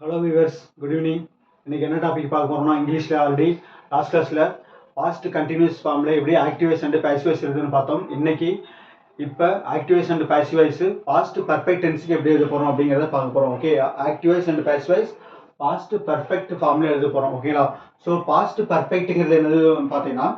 Hello viewers, good evening. இன்னைக்கு என்ன topic பார்க்க போறோம்னா, இங்கிலீஷில் ஆல்ரெடி லாஸ்ட் கிளாஸில் பாஸ்ட் கண்டினியூஸ் ஃபார்மில் எப்படி ஆக்டிவைஸ் அண்ட் பாசிவைஸ் எழுதுன்னு பார்த்தோம். இன்னைக்கு இப்போ active voice and passive voice past perfect டென்ஸுக்கு எப்படி எழுத போகிறோம் அப்படிங்கிறத பார்க்க போகிறோம். Okay, active voice and passive voice past perfect ஃபார்மில் எழுத போகிறோம். ஓகேங்களா? ஸோ பாஸ்ட் பர்ஃபெக்ட்டுங்கிறது என்னது பார்த்தீங்கன்னா,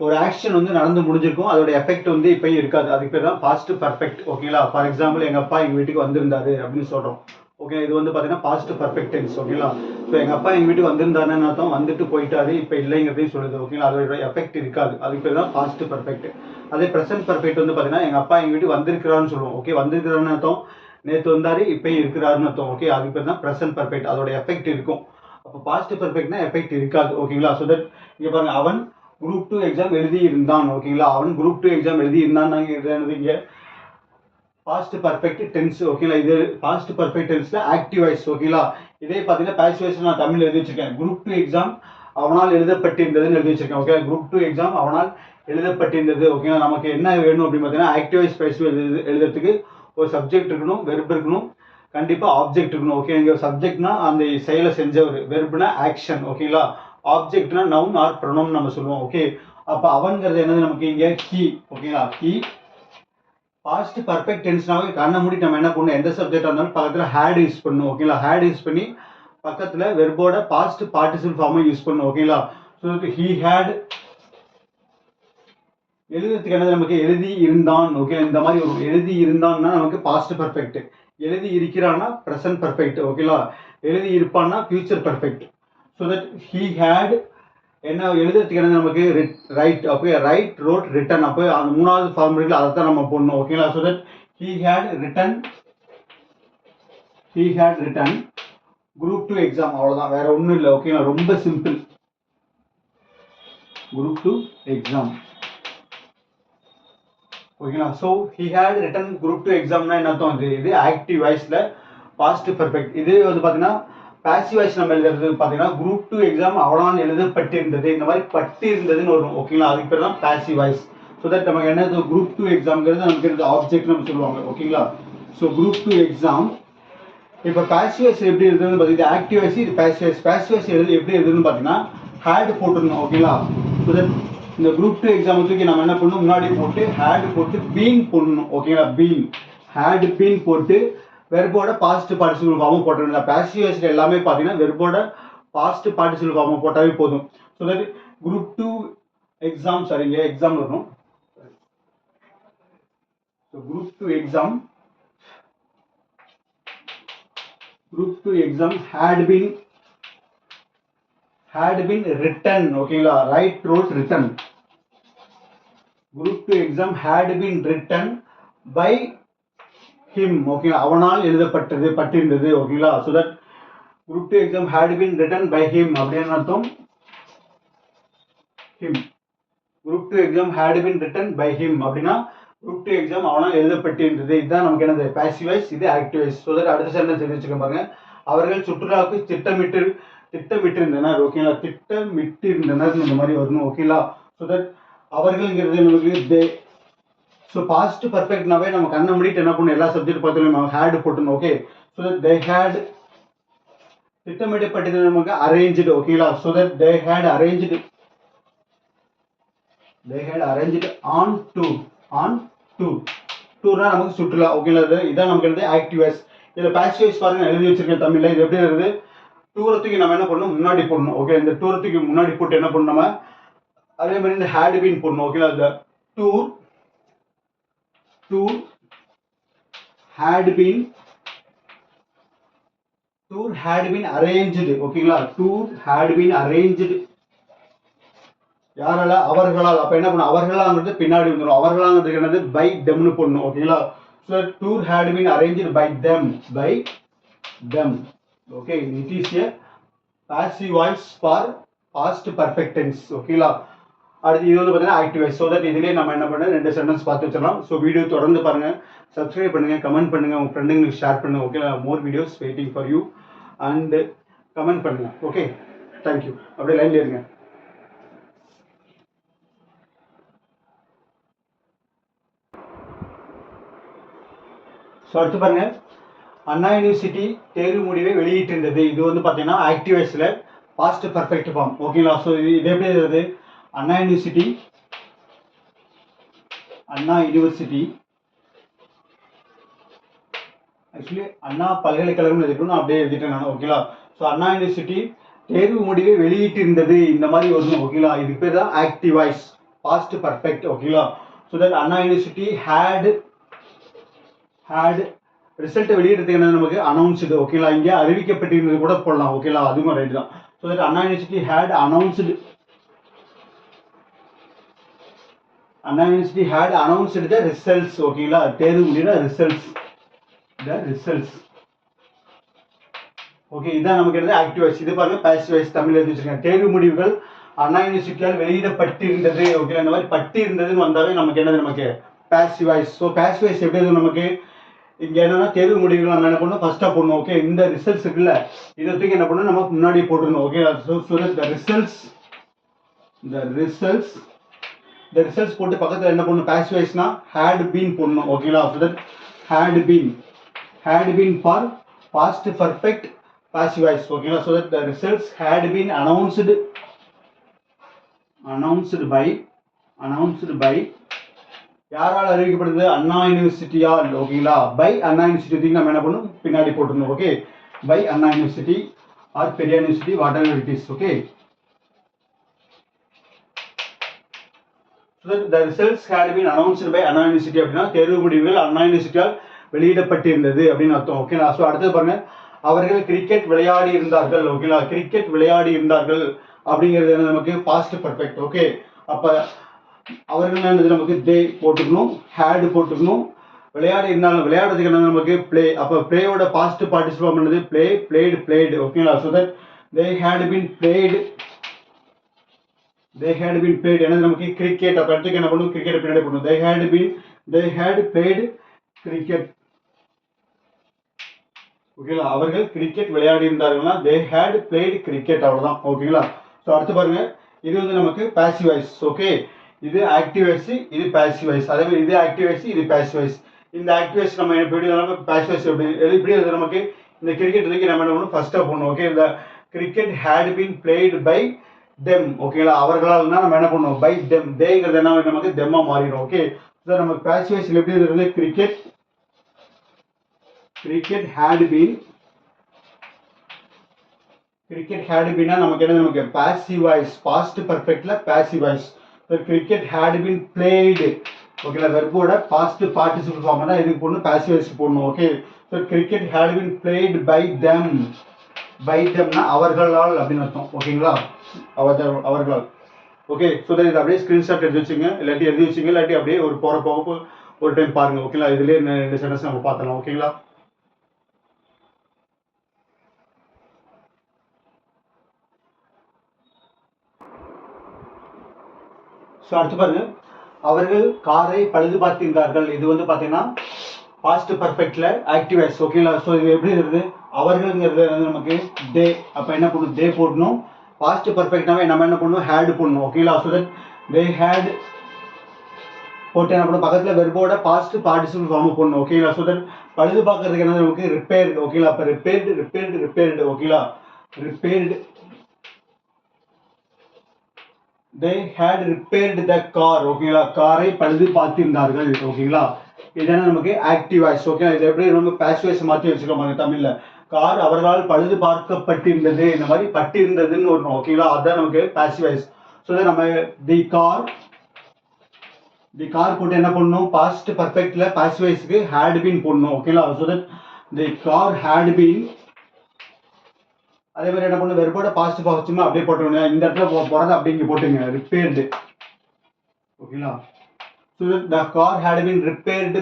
ஒரு ஆக்ஷன் வந்து நடந்து முடிஞ்சிருக்கும், அதோட எஃபெக்ட் வந்து இப்போயும் இருக்காது. அதுக்கு பேர் தான் பாஸ்ட் பர்ஃபெக்ட். ஓகேங்களா? ஃபார் எக்ஸாம்பிள், எங்கள் அப்பா எங்கள் வீட்டுக்கு வந்திருந்தாரு அப்படின்னு சொல்கிறோம். ஓகே, இது வந்து பார்த்தீங்கன்னா பாஸ்ட் பர்ஃபெக்ட் டென்ஸ். ஓகேங்களா? ஸோ எங்கள் அப்பா எங்கள் வீட்டுக்கு வந்திருந்தாருன்னு அர்த்தம், வந்துட்டு போயிட்டாரு, இப்போ இல்லைங்கிறதையும் சொல்லுது. ஓகேங்களா? அதோட எஃபெக்ட் இருக்காது. அதுக்கு பேர் தான் பாஸ்ட் பர்ஃபெக்ட். அதே ப்ரெசென்ட் பர்ஃபெக்ட் வந்து பார்த்தீங்கன்னா, எங்கள் அப்பா எங்கள் வீட்டுக்கு வந்திருக்கிறான்னு சொல்லுவோம். ஓகே, வந்திருக்கிறான்னு அர்த்தம், நேற்று வந்தாரு, இப்பயும் இருக்கிறாருன்னு அர்த்தம். ஓகே, அதுக்கு பேர் தான் ப்ரெசென்ட் பர்ஃபெக்ட். அதோட எஃபெக்ட் இருக்கும். அப்போ பாஸ்ட் பர்ஃபெக்ட்னா எஃபெக்ட் இருக்காது. ஓகேங்களா? ஸோ தட் இங்கே பாருங்க, அவன் குரூப் 2 எக்ஸாம் எழுதி இருந்தான். ஓகேங்களா? அவன் குரூப் 2 எக்ஸாம் எழுதி இருந்தான் இங்க பாஸ்ட் பர்ஃபெக்ட் டென்ஸ். ஓகேங்களா? இது பாஸ்ட் பர்ஃபெக்ட் டென்ஸ்ல ஆக்டிவ் வாய்ஸ். ஓகேங்களா? இதே பார்த்தீங்கன்னா பாசிவ் வாய்ஸ் நான் தமிழ் எழுதி வச்சிருக்கேன். குரூப் 2 எக்ஸாம் அவனால் எழுதப்பட்டிருந்ததுன்னு எழுதி வச்சிருக்கேன். ஓகே, குரூப் 2 எக்ஸாம் அவனால் எழுதப்பட்டிருந்தது. ஓகேங்களா? நமக்கு என்ன வேணும் அப்படின்னு பார்த்தீங்கன்னா, ஆக்டிவ் வாய்ஸ் பாசிவ் எழுதுறதுக்கு ஒரு சப்ஜெக்ட் இருக்கணும், வெர்ப் இருக்கணும், கண்டிப்பா ஆப்ஜெக்ட் இருக்கணும். ஓகே, இங்க சப்ஜெக்ட்னா அந்த செயலை செஞ்சவர், வெர்ப்னா ஆக்ஷன். ஓகேங்களா? ஆப்ஜெக்ட்னா நவுன் ஆர் ப்ரொனவுன் நம்ம சொல்லுவோம். ஓகே, அப்ப அவன்கிறது என்னது நமக்கு இங்க ஹி. ஓகேங்களா? ஹி. பாஸ்ட் பர்ஃபெக்ட் டென்ஸ்னாவே கண்ணை மூடி நம்ம என்ன பண்ணணும், எந்த சப்ஜெக்டா இருந்தாலும் பக்கத்துல ஹேட் யூஸ் பண்ணணும். ஓகேங்களா? ஹேட் யூஸ் பண்ணி பக்கத்துல வெர்போட பாஸ்ட் பார்ட்டிசிபிள் ஃபார்மை யூஸ் பண்ணணும். ஓகேங்களா? ஸோ ஹி ஹேட் எழுதுறதுக்கு என்னது நமக்கு எழுதி இருந்தான். ஓகே, இந்த மாதிரி ஒரு எழுதி இருந்தான்னா நமக்கு பாஸ்ட் பர்ஃபெக்ட். எழுதி இருக்கிறான்னா ப்ரெசன்ட் பர்ஃபெக்ட். ஓகேங்களா? எழுதி இருப்பான்னா future perfect. So that he had என்ன எழுதுறதுக்கு என்ன நமக்கு right. Okay, right, wrote, written. அப்போ அந்த மூணாவது ஃபார்முலா அதை தான் நம்ம போடணும். ஓகேங்களா? So that he had written, he had written group 2 exam. அவ்வளோதான், வேற ஒன்றும் இல்லை. ஓகேங்களா? ரொம்ப சிம்பிள். Group 2 exam. ஓகேங்களா? So he had written group 2 எக்ஸாம்னா என்ன அர்த்தம்? இது ஆக்டிவ் வாய்ஸ்ல பாஸ்ட் பர்ஃபெக்ட். இது வந்து பார்த்தீங்கன்னா பாசிவ் வாய்ஸ் நம்ம எழுதுறது பார்த்தீங்கன்னா, குரூப் 2 எக்ஸாம் அவனால் எழுதப்பட்டிருந்தது, இந்த மாதிரி பட்டு இருந்ததுன்னு வரும். ஓகேங்களா? அதுக்கு பேர் தான் பாசிவ் வாய்ஸ். ஸோ தட் நமக்கு என்னது, குரூப் 2 எக்ஸாம்ங்கிறது நமக்கு இருந்த ஆப்ஜெக்ட் நம்ம சொல்லுவாங்க. ஓகேங்களா? So group 2 exam. இப்போ பாசிவ் வாய்ஸ் எப்படி எழுதுன்னு பார்த்தீங்கன்னா, ஆக்டிவ் வாய்ஸ், இது பாசிவ் வாய்ஸ். பாசிவ் வாய்ஸ் எப்படி எழுதுன்னு பார்த்தீங்கன்னா, ஹேட் போட்டுருந்தோம். ஓகேங்களா? ஸோ தட் இந்த குரூப் 2 எக்ஸாம் தூக்கி நம்ம என்ன பண்ணணும், முன்னாடி போட்டு ஹேட் போட்டு பீன் போடணும். ஓகேங்களா? பீன், ஹேட் பீன் போட்டு வெர்போட பாஸ்ட் பார்ட்டிசிபிள் ஃபார்மும் போட்டுருந்தா. பாசிவ் வாய்ஸ்ல எல்லாமே பார்த்தீங்கன்னா வெர்போட பாஸ்ட் பார்ட்டிசிபிள் ஃபார்மும் போட்டாவே போதும். ஸோ தட் குரூப் 2 எக்ஸாம், சரிங்க, எக்ஸாம் வரும். So group 2 exam, group 2 exam had been written. ஓகேங்களா? Right, wrote, written. Group 2 exam had been written by him. ஓகேங்களா? அவனால் எழுதப்பட்டது, பட்டிருந்தது. ஓகேங்களா? so that group 2 exam had been written by him அப்படின்னு அர்த்தம். him. group 2 exam had been written by him அப்படின்னா group 2 exam அவனால் எழுதப்பட்டிருந்தது. இதுதான் நமக்கு என்னது, பாசிவ் வாய்ஸ், இது ஆக்டிவ் வாய்ஸ். so that அடுத்த சென்டென்ஸ் எழுதி பாருங்க. அவர்கள் சுற்றுலாவுக்கு திட்டமிட்டிருந்தனர். ஓகேங்களா? திட்டமிட்டிருந்தனர் இந்த மாதிரி வரணும். ஓகேங்களா? so that அவர்கள்ங்கிறது நமக்கு தே. ஸோ பாஸ்ட் பர்ஃபெக்ட்னாவே நம்ம கண்ணை மூடிட்டு என்ன பண்ணணும், எல்லா சப்ஜெக்ட் பார்த்தாலும் நம்ம ஹேட் போட்டணும். Okay, so that they had திட்டமிடப்பட்டது நமக்கு அரேஞ்ச்டு. ஓகேங்களா? So that they had arranged, they had arranged on tour. On tour, டூர்னா நமக்கு சுற்றுலா. ஓகேங்களா? இதான் நமக்கு என்னது ஆக்டிவ் வாய்ஸ். இதில் பாசிவ் வாய்ஸ் பாருங்க, எழுதி வச்சிருக்கேன் தமிழ்ல. இது எப்படி இருக்குது, டூரத்துக்கு நம்ம என்ன பண்ணணும், முன்னாடி போடணும். ஓகே, இந்த டூரத்துக்கு முன்னாடி போட்டு என்ன பண்ணணும் நம்ம, அதே மாதிரி இந்த ஹேட் பீன் போடணும். ஓகேங்களா? இந்த tour, tour had been, tour had been arranged. ஓகேங்களா? tour had been arranged யாரால, அவர்களால். அப்ப என்ன பண்ணணும், அவர்களாங்கிறது பின்னாடி வந்துடும். அவர்களாங்கிறது என்னது, by themனு போடணும். ஓகேங்களா? so tour had been arranged by them, by them. okay, it is a passive voice for past perfect tense. ஓகேங்களா? அடுத்து இது வந்து பார்த்தீங்கன்னா ஆக்டிவ் வாய்ஸ். ஸோ தட் இதுலேயே நம்ம என்ன பண்ண, ரெண்டு சென்டென்ஸ் பார்த்து வச்சிடலாம். ஸோ வீடியோ தொடர்ந்து பாருங்க, சப்ஸ்கிரைப் பண்ணுங்க, கமெண்ட் பண்ணுங்க, உங்க ஃப்ரெண்டுங்களுக்கு ஷேர் பண்ணுங்க. Okay, more videos waiting for you and comment பண்ணுங்க. Okay, thank you. அப்படியே லைன்ல இருங்க. ஸோ அடுத்து பாருங்க, அண்ணா யூனிவர்சிட்டி தேர்வு முடிவை வெளியிட்டிருந்தது. இது வந்து பார்த்தீங்கன்னா ஆக்டிவ் வாய்ஸில் பாஸ்ட் பர்ஃபெக்ட் ஃபார்ம். ஓகேங்களா? ஸோ இது எப்படி எழுதுறது? அண்ணா யூனிவர்சிட்டி ஆக்சுவலி அண்ணா பல்கலைக்கழகம் எழுதிட்டு அப்படியே எழுதிட்டேன் நான். ஓகேங்களா? ஸோ அண்ணா யூனிவர்சிட்டி தேர்வு முடிவை வெளியிட்டிருந்தது இந்த மாதிரி வரணும். ஓகேங்களா? இதுக்கு பேர் தான் ஆக்டிவ் வாய்ஸ் பாஸ்ட் பர்ஃபெக்ட். ஓகேங்களா? So that Anna university had result வெளியிடறதுக்கு என்ன நமக்கு அனௌன்ஸ்டு. ஓகேங்களா? இங்கே அறிவிக்கப்பட்டிருந்தது கூட போடலாம். ஓகேங்களா? அதுவும் ரைட் தான். So that Anna university had announced the results. ஓகேங்களா? தேர்வு முடிகிற ரிசல்ட்ஸ். ஓகே, இதான் நமக்கு என்னது ஆக்டிவ் வாய்ஸ். இது பாருங்க பாசிவ் வாய்ஸ் தமிழ் எழுதி வச்சிருக்கேன். தேர்வு முடிவுகள் அண்ணா யூனிவர்சிட்டியால் வெளியிடப்பட்டிருந்தது. ஓகே, இந்த மாதிரி பட்டு இருந்ததுன்னு வந்தாவே நமக்கு என்னது நமக்கு passive voice. So passive voice எப்படி இருக்கும் நமக்கு? இங்க என்னன்னா தேர்வு முடிவுகள் நம்ம என்ன பண்ணணும் ஃபர்ஸ்டா போடணும். ஓகே, இந்த ரிசல்ட்ஸ் இருக்குல்ல இதை தூக்கி என்ன பண்ணணும் நம்ம முன்னாடி போட்டுருணும். ஓகே, the results போட்டு பக்கத்துல என்ன பண்ணணும் பாசிவ் வாய்ஸ்னா had been போடணும். ஓகேங்களா? so that had been for past perfect passive voice. ஓகேங்களா? so that the results had been announced by யாரால் அறிவிக்கப்படுது? அண்ணா யூனிவர்சிட்டியால். ஓகேங்களா? பை அண்ணா யூனிவர்சிட்டி நம்ம என்ன பண்ணணும் பின்னாடி போட்டுருணும். Okay, by Anna university or Periyar university whatever it is. Okay, so that the results had been announced by Anna university அப்படின்னா தேர்வு முடிவுகள் அண்ணா யூனிவர்சிட்டியால் வெளியிடப்பட்டிருந்தது அப்படின்னு அர்த்தம். ஓகேங்களா? ஸோ அடுத்தது பாருங்க, அவர்கள் கிரிக்கெட் விளையாடி இருந்தார்கள். ஓகேங்களா? கிரிக்கெட் விளையாடி இருந்தார்கள் அப்படிங்கிறது என்ன நமக்கு பாஸ்ட் பர்ஃபெக்ட். ஓகே, அப்ப அவர்கள் என்னது நமக்கு தே போட்டுக்கணும், ஹேட் போட்டுக்கணும். விளையாடி இருந்தாலும் விளையாடுறதுக்கு என்ன நமக்கு பிளே. அப்ப பிளேயோட பாஸ்ட் பார்ட்டிசிபேட் பண்ணது பிளே, பிளேடு. ஓகேங்களா? So that they had been played என்னது நமக்கு கிரிக்கெட். அப்ப இடத்துக்கு என்ன பண்ணும் கிரிக்கெட் பின்னாடி பண்ணும். they had played cricket. ஓகேங்களா? அவர்கள் கிரிக்கெட் விளையாடி இருந்தார்கள்னா they had played cricket. அவ்வளவுதான். ஓகேங்களா? ஸோ அடுத்து பாருங்க, இது வந்து நமக்கு பாசிவ் வாய்ஸ். ஓகே, இது ஆக்டிவ் வாய்ஸ், இது பாசிவ் வாய்ஸ். அதே மாதிரி இது ஆக்டிவ் வாய்ஸ், இது பாசிவ் வாய்ஸ். இந்த ஆக்டிவ் வாய்ஸ் நம்ம எப்படி பாசிவ் வாய்ஸ் எப்படி நமக்கு இந்த கிரிக்கெட் நம்ம என்ன பண்ணணும் ஃபர்ஸ்டா போடணும். ஓகே, இந்த cricket had been played by them. ஓகேங்களா? அவர்களால்னா நம்ம என்ன பண்ணணும் by them. தேங்கிறது என்ன நமக்கு தெம்மா மாறிடும். ஓகே, ஸோ நமக்கு பாசிவ் வாய்ஸ் எப்படி இருக்கு? கிரிக்கெட் had been நமக்கு என்ன நமக்கு பாசிவ் வாய்ஸ் பாஸ்ட் பர்ஃபெக்ட்ல passive voice. Cricket had been played. ஓகேங்களா? வெர்போட பாஸ்ட் பார்ட்டிசிபிள் ஃபார்ம் தான் இதுக்கு போடணும், பாசிவ் வாய்ஸ் போடணும். Okay, so cricket had been played by themனா அவர்களால் அப்படின்னு அர்த்தம். ஓகேங்களா? அவர்களால். ஓகே, ஸோ இதை அப்படியே ஸ்கிரீன்ஷாட் எடுத்து வச்சுங்க, இல்லாட்டி அப்படியே ஒரு போக ஒரு டைம் பாருங்க. ஓகேங்களா? இதுலேயே ரெண்டு சென்டென்ஸ் நம்ம பார்த்தலாம். ஓகேங்களா? ஸோ அடுத்து பாருங்க, அவர்கள் காரை பழுது பார்த்திருந்தார்கள். இது வந்து பார்த்தீங்கன்னா பாஸ்ட் பர்ஃபெக்ட்ல ஆக்டிவ் வாய்ஸ். ஓகேங்களா? ஸோ இது எப்படி இருக்குது? அவர்கள்ங்கிறது நமக்கு தே. அப்போ என்ன பண்ணணும் தே போடணும். பாஸ்ட் பர்ஃபெக்ட்னாவே நம்ம என்ன பண்ணணும் ஹேட் போடணும். ஓகேங்களா? ஸோ தட் தே ஹேட் போட்டு என்ன பண்ணணும் பக்கத்தில் வெர்போட பாஸ்ட் பார்ட்டிசிபிள் ஃபார்ம் போடணும். ஓகேங்களா? ஸோ தட் பழுது பார்க்கறதுக்கு என்ன நமக்கு ரிப்பேர்டு. ஓகேங்களா? அப்போ ரிப்பேர்டு. ஓகேங்களா? Repaired. they had repaired the car. ஓகேங்களா? காரை பழுது பார்த்திருந்தார்கள். ஓகேங்களா? இதெல்லாம் நமக்கு ஆக்டிவ் வாய்ஸ். ஓகேங்களா? இது எப்படி நம்ம பாசிவ் வாய்ஸ் மாற்றி வச்சுக்கோங்க தமிழ்ல. கார் அவர்களால் பழுது பார்க்கப்பட்டிருந்தது, இந்த மாதிரி பட்டிருந்ததுன்னு வரணும். ஓகேங்களா? அதுதான் நமக்கு பாசிவ் வாய்ஸ். ஸோ நம்ம தி கார் போட்டு என்ன பண்ணணும் பாஸ்ட் பர்ஃபெக்ட்ல பாசிவ் வாய்ஸ்க்கு had been போடணும். ஓகேங்களா? So that the car had been. அதே மாதிரி என்ன பண்ணணும் வெர்போட பாஸ்ட் பாசிட்டிவ் அப்படியே போட்டுருங்க. இந்த இடத்துல போறது அப்படியே இங்க போட்டுங்க ரிப்பேர்டு. ஓகேங்களா? So the car had been repaired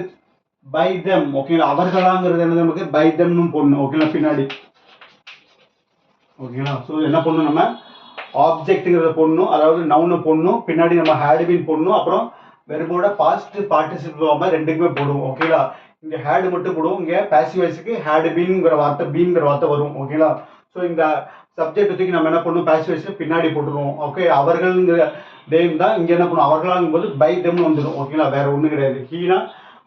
by them. ஓகேங்களா? அவர்களாங்கிறது என்ன நமக்கு by themனு போடணும். ஓகேங்களா? பின்னாடி. ஓகேங்களா? ஸோ என்ன பண்ணணும் நம்ம ஆப்ஜெக்ட்ங்கிறத போடணும், அதாவது நவுனை போடணும், பின்னாடி நம்ம had been போடணும், அப்புறம் வெர்போட பாஸ்ட் பார்ட்டிசிபிள் ஃபார்ம் ரெண்டுக்குமே போடுவோம். ஓகேங்களா? இங்க had மட்டும் போடுவோம், இங்க பாசிவ் வாய்ஸ்க்கு had beenங்கிற வார்த்தை வரும். ஓகேங்களா? ஸோ இந்த சப்ஜெக்ட் தூக்கி நம்ம என்ன பண்ணணும் பாசிவ் வாய்ஸ் பின்னாடி போட்டுருவோம். ஓகே, அவர்கள்ங்கிற தேம் தான் இங்க என்ன பண்ணும் அவர்களாங்கும் போது பை தெம்னு வந்துடும். ஓகேங்களா? வேற ஒன்றும் கிடையாது. ஹீனா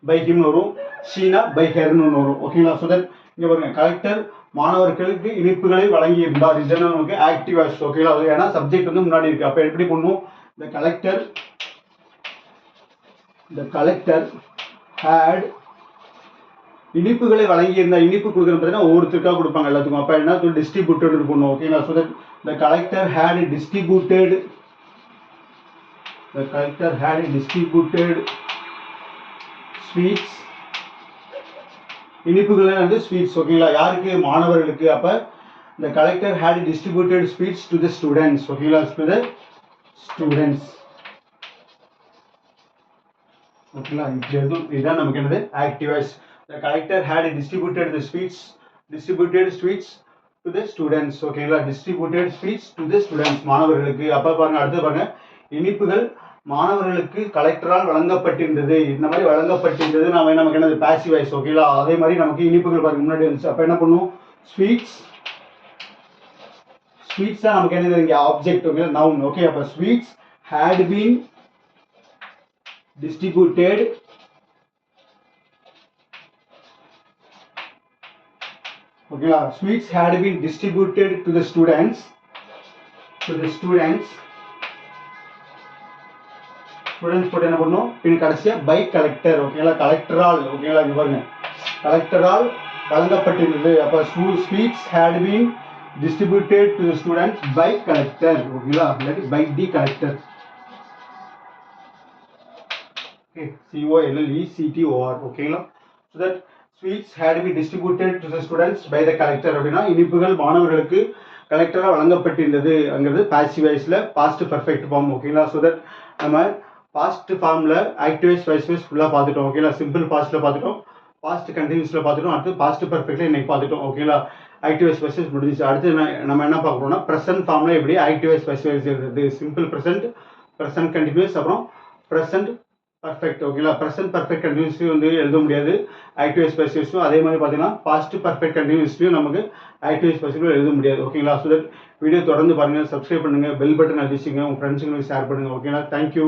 பை ஹிம்னு வரும், ஷீனா பை ஹெர்னு வரும். ஓகேங்களா? ஸோ தட் இங்க பாருங்க கலெக்டர் மாணவர்களுக்கு இனிப்புகளை வழங்கி இருந்தார். இதுதான் நமக்கு ஆக்டிவ் வாய்ஸ். ஓகேங்களா, ஏன்னா சப்ஜெக்ட் வந்து முன்னாடி இருக்கு. அப்ப எப்படி பண்ணும், the collector had இனிப்புகளை வழங்கி இருந்தா. இனிப்பு கொடுக்குறது பார்த்தீங்கன்னா ஒவ்வொருத்தருக்காக கொடுப்பாங்க எல்லாத்துக்கும். அப்ப என்ன டிஸ்ட்ரிபியூட்டட் பண்ணும். ஓகேங்களா, so that the collector had distributed sweets. இனிப்புகளை வந்து ஸ்வீட்ஸ். ஓகேங்களா, யாருக்கு, மாணவர்களுக்கு. அப்ப the collector had distributed sweets to the students. ஓகேங்களா, to the students. ஓகேங்களா, இதுதான் நமக்கு என்னது active voice. the collector had distributed sweets to the students. ஓகேங்களா, distributed sweets to the students, மாணவர்களுக்கு. அப்ப பாருங்க அடுத்து பாருங்க, இனிப்புகள் மாணவர்களுக்கு கலெக்டரால் வழங்கப்பட்டிருந்தது. இந்த மாதிரி வழங்கப்பட்டிருந்தது நமக்கு என்னது பாசிவ் வாய்ஸ். ஓகேங்களா, அதே மாதிரி நமக்கு இனிப்புகள் பாருங்க முன்னாடி வந்துச்சு. அப்ப என்ன பண்ணும், ஸ்வீட்ஸ் தான் நமக்கு என்னது இங்க ஆப்ஜெக்ட். Okay, noun. ஓகே, அப்ப ஸ்வீட்ஸ் had been distributed ஓகேங்களா, sweets had been distributed to the students போட்டு என்ன பண்ணும், பின் கடைசியா பை கலெக்டர். ஓகேங்களா, கலெக்டரால். ஓகேங்களா, இங்க பாருங்க கலெக்டரால் வழங்கப்பட்டிருந்தது. அப்ப sweets had been distributed to the students by collector. ஓகேங்களா, by the collector. okay, COLLECTOR. ஓகேங்களா, so that sweets had been distributed to the students by the collector. அப்படின்னா இனிப்புகள் மாணவர்களுக்கு கலெக்டரா வழங்கப்பட்டிருந்தது அங்கிறது பாசிவ் வாய்ஸ்ல பாஸ்ட் பர்ஃபெக்ட் ஃபார்ம். ஓகேங்களா, so that நம்ம past ஃபார்ம்ல active voice passive voice ஃபுல்லா பார்த்துட்டோம். ஓகேங்களா, சிம்பிள் பாஸ்ட்ல பார்த்துட்டோம், பாஸ்ட் கண்டினியூஸ்ல பார்த்துட்டோம், அடுத்து பாஸ்ட் பர்ஃபெக்ட்ல இன்னைக்கு பார்த்துட்டோம். ஓகேங்களா, ஆக்டிவ் வாய்ஸ் பாசிவ் வாய்ஸ் முடிஞ்சிச்சு. அடுத்து நம்ம என்ன பார்க்க போறோம்னா பிரசன்ட் ஃபார்ம்ல எப்படி ஆக்டிவ் வாய்ஸ் பாசிவ் வாய்ஸ் எழுதுறது. சிம்பிள் பிரசன்ட், பிரசன்ட் கண்டினியூஸ், அப்புறம் பிரசன்ட் பர்ஃபெக்ட். ஓகேங்களா, பிரசன்ட் பர்ஃபெக்ட் கண்டினியூஸ்லயும் வந்து எழுத முடியாது ஆக்டிவ் வாய்ஸ் பாசிவ் வாய்ஸும். அதே மாதிரி பார்த்தீங்கன்னா பாஸ்ட் பர்ஃபெக்ட் கண்டினியூஸ்லயும் நமக்கு ஆக்டிவ் வாய்ஸ் பாசிவ் எழுத முடியாது. ஓகேங்களா, ஸோ தட் வீடியோ தொடர்ந்து பாருங்க, சப்ஸ்கிரைப் பண்ணுங்க, பெல் பட்டன் அடிச்சுங்க, உங்க ஃப்ரெண்ட்ஸுங்களுக்கு ஷேர் பண்ணுங்க. ஓகேங்களா, தேங்க்யூ.